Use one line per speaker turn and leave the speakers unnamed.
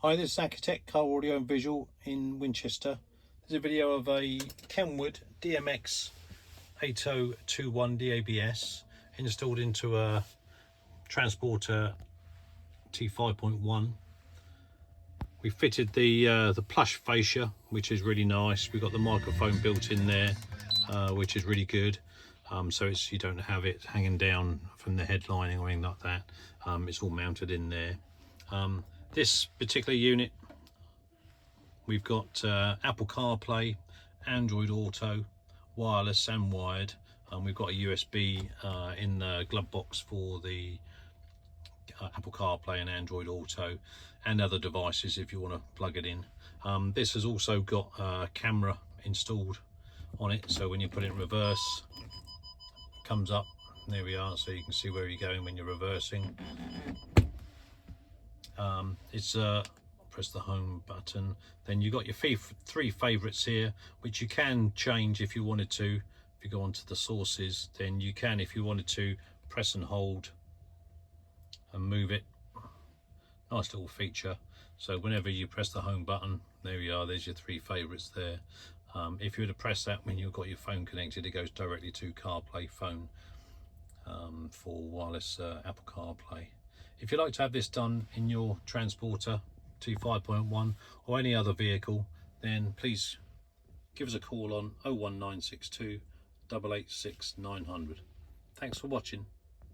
Hi, this is Accutek Car Audio and Visual in Winchester. There's a video of a KENWOOD DMX8021 DABS installed into a Transporter T5.1. We fitted the plush fascia, which is really nice. We've got the microphone built in there, which is really good. So you don't have it hanging down from the headlining or anything like that. It's all mounted in there. This particular unit, we've got Apple CarPlay, Android Auto, wireless and wired. We've got a USB in the glove box for the Apple CarPlay and Android Auto, and other devices if you want to plug it in. This has also got a camera installed on it, so when you put it in reverse, it comes up. There we are, so you can see where you're going when you're reversing. Press the home button, then you've got your three favorites here, which you can change if you wanted to. If you go onto the sources, then you can, if you wanted to, press and hold and move it. Nice little feature. So whenever you press the home button, there you are, there's your three favorites there. If you were to press that when you've got your phone connected, it goes directly to CarPlay phone for wireless Apple CarPlay. If you'd like to have this done in your Transporter T5.1 or any other vehicle, then please give us a call on 01962 886 900. Thanks for watching.